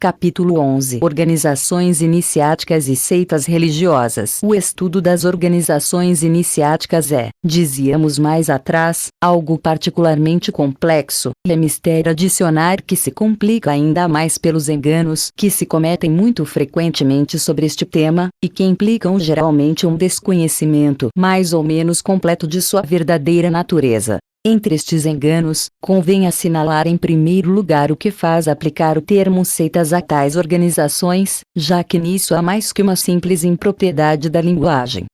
Capítulo 11. Organizações iniciáticas e seitas religiosas. O estudo das organizações iniciáticas é, dizíamos mais atrás, algo particularmente complexo, e é mistério adicionar que se complica ainda mais pelos enganos que se cometem muito frequentemente sobre este tema, e que implicam geralmente um desconhecimento mais ou menos completo de sua verdadeira natureza. Entre estes enganos, convém assinalar em primeiro lugar o que faz aplicar o termo seitas a tais organizações, já que nisso há mais que uma simples impropriedade da linguagem.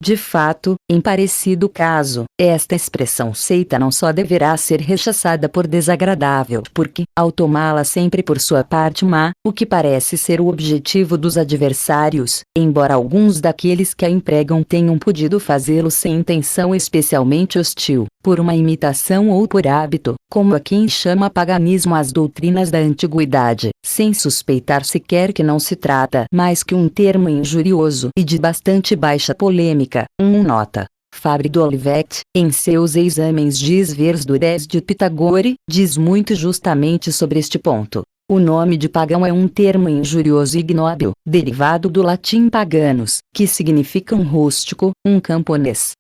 De fato, em parecido caso, esta expressão seita não só deverá ser rechaçada por desagradável, porque, ao tomá-la sempre por sua parte má, o que parece ser o objetivo dos adversários, embora alguns daqueles que a empregam tenham podido fazê-lo sem intenção especialmente hostil, por uma imitação ou por hábito, como a quem chama paganismo às doutrinas da antiguidade, sem suspeitar sequer que não se trata mais que um termo injurioso e de bastante baixa polêmica. Nota. Fabre de Olivet, em seus Exames diz vers do 10 de Pitagore, diz muito justamente sobre este ponto. O nome de pagão é um termo injurioso e ignóbil, derivado do latim paganus, que significa um rústico, um camponês.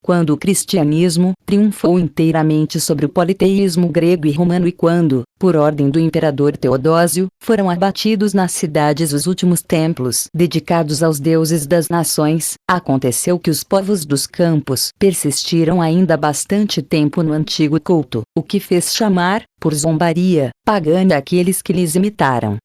Quando o cristianismo triunfou inteiramente sobre o politeísmo grego e romano e quando, por ordem do imperador Teodósio, foram abatidos nas cidades os últimos templos dedicados aos deuses das nações, aconteceu que os povos dos campos persistiram ainda bastante tempo no antigo culto, o que fez chamar, por zombaria, pagã aqueles que lhes imitaram.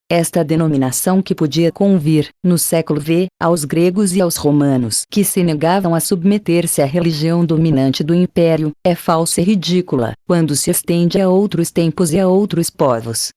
Esta denominação que podia convir, no século V, aos gregos e aos romanos que se negavam a submeter-se à religião dominante do império, é falsa e ridícula, quando se estende a outros tempos e a outros povos.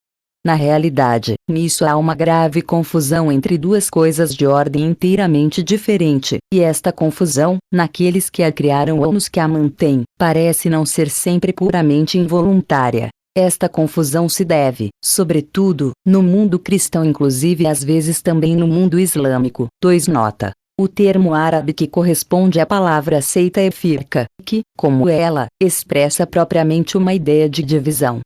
Na realidade, nisso há uma grave confusão entre duas coisas de ordem inteiramente diferente, e esta confusão, naqueles que a criaram ou nos que a mantêm, parece não ser sempre puramente involuntária. Esta confusão se deve, sobretudo, no mundo cristão inclusive às vezes também no mundo islâmico. 2 Nota. O termo árabe que corresponde à palavra seita é firqa, que, como ela, expressa propriamente uma ideia de divisão.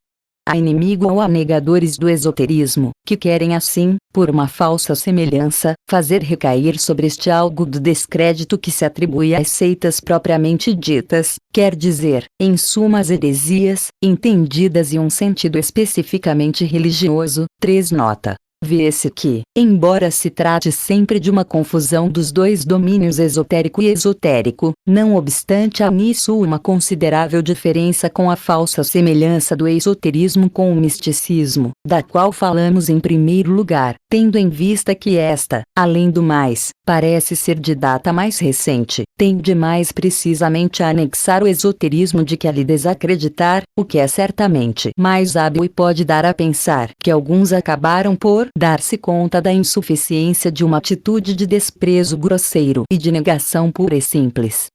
Há inimigo ou há negadores do esoterismo, que querem assim, por uma falsa semelhança, fazer recair sobre este algo do descrédito que se atribui às seitas propriamente ditas, quer dizer, em suma as heresias, entendidas em um sentido especificamente religioso. 3 Nota. Vê-se que, embora se trate sempre de uma confusão dos dois domínios esotérico e esotérico, não obstante há nisso uma considerável diferença com a falsa semelhança do esoterismo com o misticismo, da qual falamos em primeiro lugar, tendo em vista que esta, além do mais, parece ser de data mais recente, tende mais precisamente a anexar o esoterismo de que a lhe desacreditar, o que é certamente mais hábil e pode dar a pensar que alguns acabaram por dar-se conta da insuficiência de uma atitude de desprezo grosseiro e de negação pura e simples.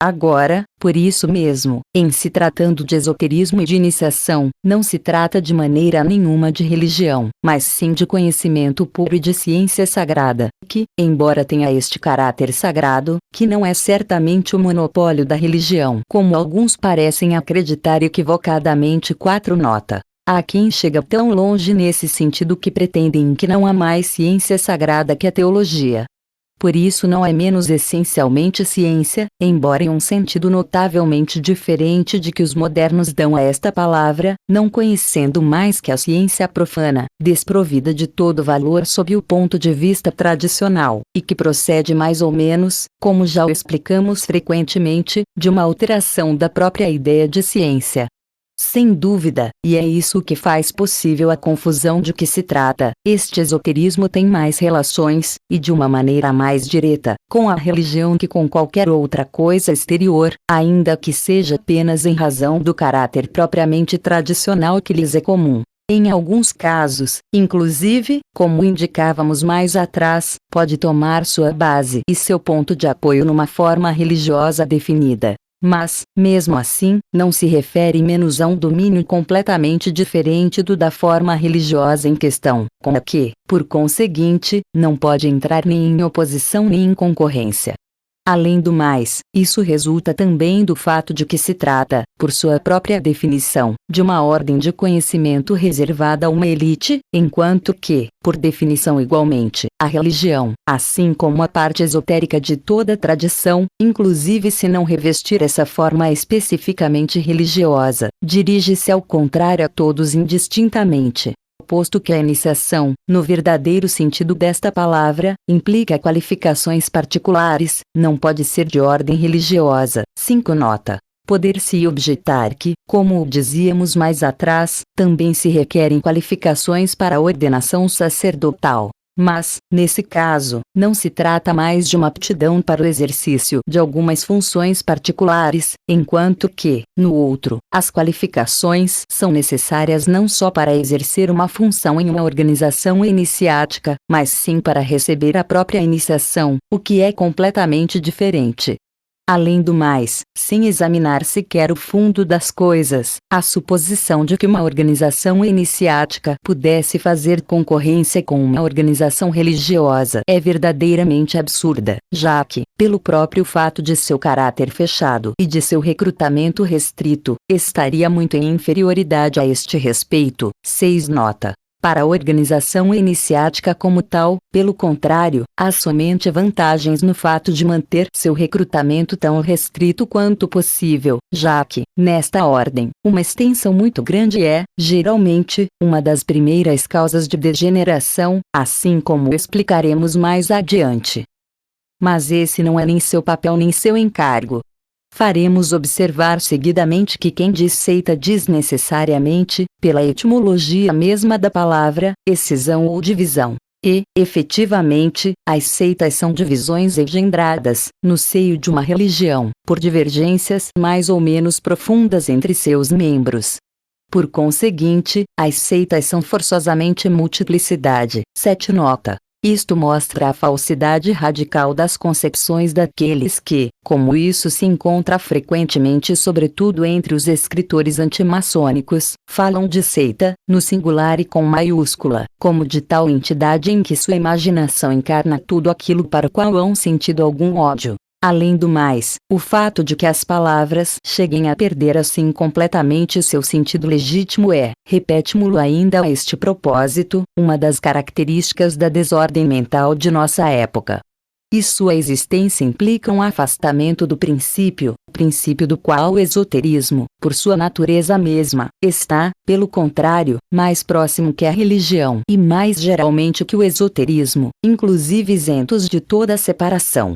Agora, por isso mesmo, em se tratando de esoterismo e de iniciação, não se trata de maneira nenhuma de religião, mas sim de conhecimento puro e de ciência sagrada, que, embora tenha este caráter sagrado, que não é certamente o monopólio da religião, como alguns parecem acreditar equivocadamente. 4 Nota. Há quem chega tão longe nesse sentido que pretendem que não há mais ciência sagrada que a teologia. Por isso não é menos essencialmente ciência, embora em um sentido notavelmente diferente de que os modernos dão a esta palavra, não conhecendo mais que a ciência profana, desprovida de todo valor sob o ponto de vista tradicional, e que procede mais ou menos, como já o explicamos frequentemente, de uma alteração da própria ideia de ciência. Sem dúvida, e é isso que faz possível a confusão de que se trata, este esoterismo tem mais relações, e de uma maneira mais direta, com a religião que com qualquer outra coisa exterior, ainda que seja apenas em razão do caráter propriamente tradicional que lhes é comum. Em alguns casos, inclusive, como indicávamos mais atrás, pode tomar sua base e seu ponto de apoio numa forma religiosa definida. Mas, mesmo assim, não se refere menos a um domínio completamente diferente do da forma religiosa em questão, com a que, por conseguinte, não pode entrar nem em oposição nem em concorrência. Além do mais, isso resulta também do fato de que se trata, por sua própria definição, de uma ordem de conhecimento reservada a uma elite, enquanto que, por definição igualmente, a religião, assim como a parte esotérica de toda tradição, inclusive se não revestir essa forma especificamente religiosa, dirige-se ao contrário a todos indistintamente. Posto que a iniciação, no verdadeiro sentido desta palavra, implica qualificações particulares, não pode ser de ordem religiosa. 5 Nota. Poder-se objetar que, como o dizíamos mais atrás, também se requerem qualificações para a ordenação sacerdotal. Mas, nesse caso, não se trata mais de uma aptidão para o exercício de algumas funções particulares, enquanto que, no outro, as qualificações são necessárias não só para exercer uma função em uma organização iniciática, mas sim para receber a própria iniciação, o que é completamente diferente. Além do mais, sem examinar sequer o fundo das coisas, a suposição de que uma organização iniciática pudesse fazer concorrência com uma organização religiosa é verdadeiramente absurda, já que, pelo próprio fato de seu caráter fechado e de seu recrutamento restrito, estaria muito em inferioridade a este respeito. 6 Nota. Para a organização iniciática como tal, pelo contrário, há somente vantagens no fato de manter seu recrutamento tão restrito quanto possível, já que, nesta ordem, uma extensão muito grande é, geralmente, uma das primeiras causas de degeneração, assim como explicaremos mais adiante. Mas esse não é nem seu papel nem seu encargo. Faremos observar seguidamente que quem diz seita diz necessariamente, pela etimologia mesma da palavra, excisão ou divisão. E, efetivamente, as seitas são divisões engendradas, no seio de uma religião, por divergências mais ou menos profundas entre seus membros. Por conseguinte, as seitas são forçosamente multiplicidade. 7 Nota. Isto mostra a falsidade radical das concepções daqueles que, como isso se encontra frequentemente sobretudo entre os escritores antimaçônicos, falam de seita, no singular e com maiúscula, como de tal entidade em que sua imaginação encarna tudo aquilo para o qual há um sentido algum ódio. Além do mais, o fato de que as palavras cheguem a perder assim completamente seu sentido legítimo é, repete-mo-lo ainda a este propósito, uma das características da desordem mental de nossa época. E sua existência implica um afastamento do princípio do qual o esoterismo, por sua natureza mesma, está, pelo contrário, mais próximo que a religião e mais geralmente que o esoterismo, inclusive isentos de toda separação.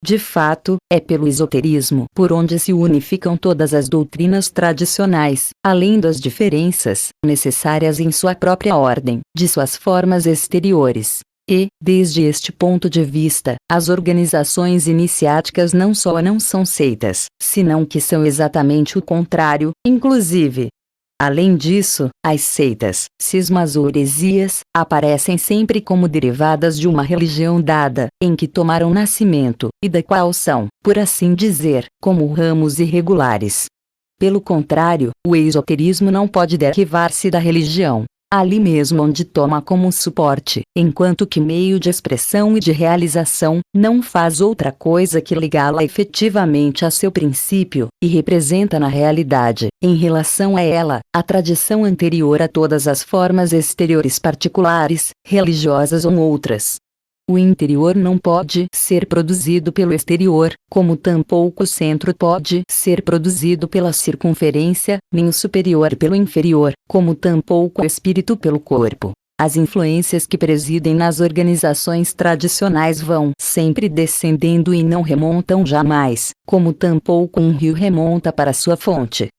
De fato, é pelo esoterismo por onde se unificam todas as doutrinas tradicionais, além das diferenças, necessárias em sua própria ordem, de suas formas exteriores. E, desde este ponto de vista, as organizações iniciáticas não só não são seitas, senão que são exatamente o contrário, inclusive. Além disso, as seitas, cismas ou heresias, aparecem sempre como derivadas de uma religião dada, em que tomaram nascimento, e da qual são, por assim dizer, como ramos irregulares. Pelo contrário, o esoterismo não pode derivar-se da religião, ali mesmo onde toma como suporte, enquanto que meio de expressão e de realização, não faz outra coisa que ligá-la efetivamente a seu princípio, e representa na realidade, em relação a ela, a tradição anterior a todas as formas exteriores particulares, religiosas ou outras. O interior não pode ser produzido pelo exterior, como tampouco o centro pode ser produzido pela circunferência, nem o superior pelo inferior, como tampouco o espírito pelo corpo. As influências que presidem nas organizações tradicionais vão sempre descendendo e não remontam jamais, como tampouco um rio remonta para sua fonte.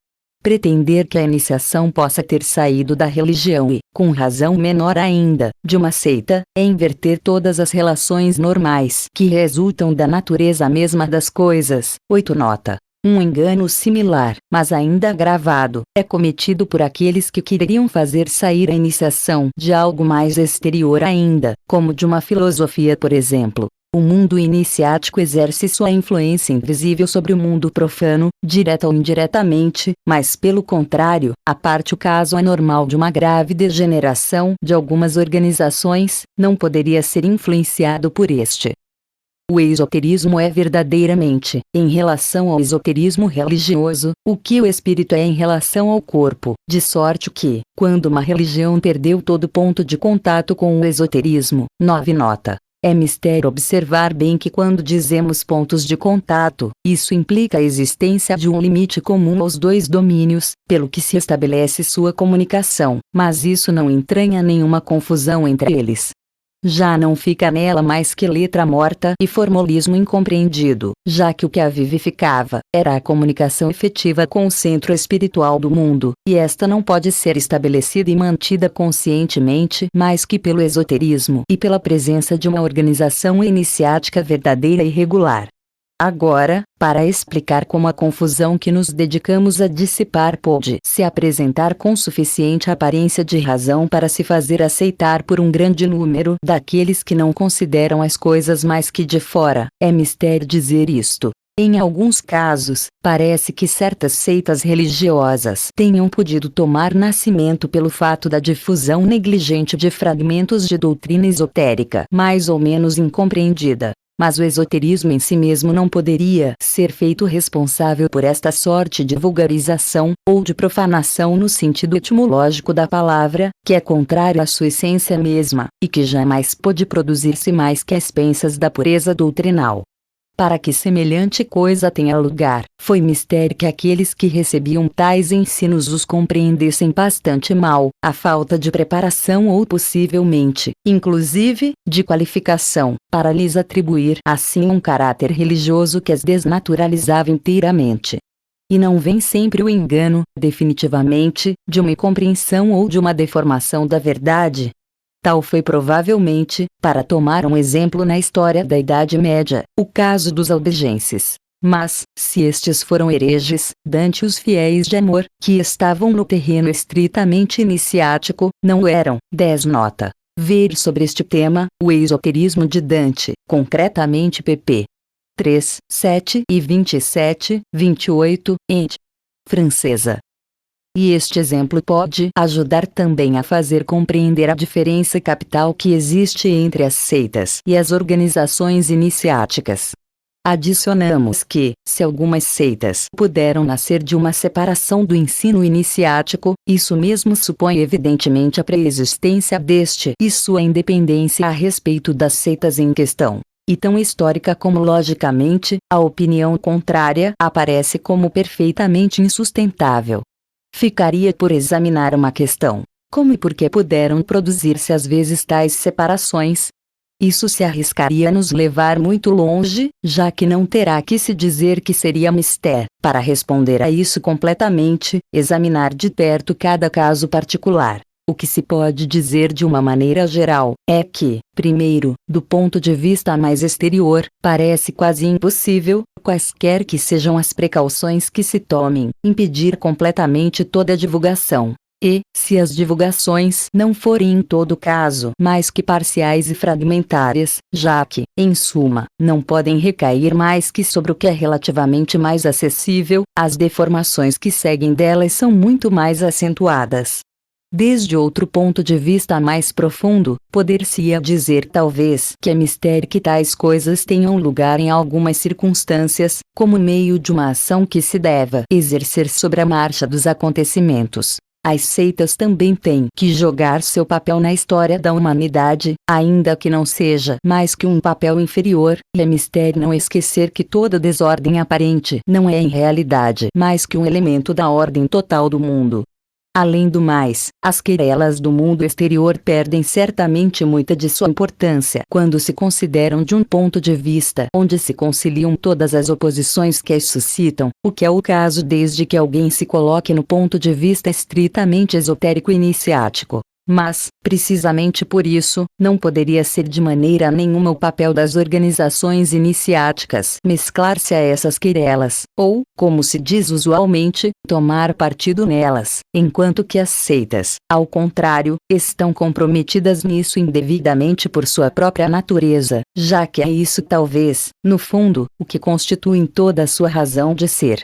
Pretender que a iniciação possa ter saído da religião e, com razão menor ainda, de uma seita, é inverter todas as relações normais que resultam da natureza mesma das coisas. 8 Nota. Um engano similar, mas ainda agravado, é cometido por aqueles que queriam fazer sair a iniciação de algo mais exterior ainda, como de uma filosofia por exemplo. O mundo iniciático exerce sua influência invisível sobre o mundo profano, direta ou indiretamente, mas pelo contrário, a parte o caso anormal de uma grave degeneração de algumas organizações, não poderia ser influenciado por este. O esoterismo é verdadeiramente, em relação ao esoterismo religioso, o que o espírito é em relação ao corpo, de sorte que, quando uma religião perdeu todo ponto de contato com o esoterismo, 9 nota. É mistério observar bem que quando dizemos pontos de contato, isso implica a existência de um limite comum aos dois domínios, pelo que se estabelece sua comunicação, mas isso não entranha nenhuma confusão entre eles. Já não fica nela mais que letra morta e formalismo incompreendido, já que o que a vivificava era a comunicação efetiva com o centro espiritual do mundo, e esta não pode ser estabelecida e mantida conscientemente mais que pelo esoterismo e pela presença de uma organização iniciática verdadeira e regular. Agora, para explicar como a confusão que nos dedicamos a dissipar pôde se apresentar com suficiente aparência de razão para se fazer aceitar por um grande número daqueles que não consideram as coisas mais que de fora, é mistério dizer isto. Em alguns casos, parece que certas seitas religiosas tenham podido tomar nascimento pelo fato da difusão negligente de fragmentos de doutrina esotérica mais ou menos incompreendida. Mas o esoterismo em si mesmo não poderia ser feito responsável por esta sorte de vulgarização, ou de profanação no sentido etimológico da palavra, que é contrário à sua essência mesma, e que jamais pôde produzir-se mais que às expensas da pureza doutrinal. Para que semelhante coisa tenha lugar, foi mistério que aqueles que recebiam tais ensinos os compreendessem bastante mal, a falta de preparação ou possivelmente, inclusive, de qualificação, para lhes atribuir assim um caráter religioso que as desnaturalizava inteiramente. E não vem sempre o engano, definitivamente, de uma incompreensão ou de uma deformação da verdade? Tal foi provavelmente, para tomar um exemplo na história da Idade Média, o caso dos albigenses. Mas, se estes foram hereges, Dante e os fiéis de amor, que estavam no terreno estritamente iniciático, não o eram. 10 nota. Ver sobre este tema, o esoterismo de Dante, concretamente pp. 3, 7 e 27, 28, ed. Francesa. E este exemplo pode ajudar também a fazer compreender a diferença capital que existe entre as seitas e as organizações iniciáticas. Adicionamos que, se algumas seitas puderam nascer de uma separação do ensino iniciático, isso mesmo supõe evidentemente a preexistência deste e sua independência a respeito das seitas em questão. E tão histórica como logicamente, a opinião contrária aparece como perfeitamente insustentável. Ficaria por examinar uma questão: como e por que puderam produzir-se às vezes tais separações? Isso se arriscaria a nos levar muito longe, já que não terá que se dizer que seria mister, para responder a isso completamente, examinar de perto cada caso particular. O que se pode dizer de uma maneira geral, é que, primeiro, do ponto de vista mais exterior, parece quase impossível, quaisquer que sejam as precauções que se tomem, impedir completamente toda a divulgação. E, se as divulgações não forem em todo caso mais que parciais e fragmentárias, já que, em suma, não podem recair mais que sobre o que é relativamente mais acessível, as deformações que seguem delas são muito mais acentuadas. Desde outro ponto de vista mais profundo, poder-se-ia dizer talvez que é mistério que tais coisas tenham lugar em algumas circunstâncias, como meio de uma ação que se deva exercer sobre a marcha dos acontecimentos. As seitas também têm que jogar seu papel na história da humanidade, ainda que não seja mais que um papel inferior, e é mistério não esquecer que toda desordem aparente não é em realidade mais que um elemento da ordem total do mundo. Além do mais, as querelas do mundo exterior perdem certamente muita de sua importância quando se consideram de um ponto de vista onde se conciliam todas as oposições que as suscitam, o que é o caso desde que alguém se coloque no ponto de vista estritamente esotérico e iniciático. Mas, precisamente por isso, não poderia ser de maneira nenhuma o papel das organizações iniciáticas mesclar-se a essas querelas, ou, como se diz usualmente, tomar partido nelas, enquanto que as seitas, ao contrário, estão comprometidas nisso indevidamente por sua própria natureza, já que é isso talvez, no fundo, o que constitui toda a sua razão de ser.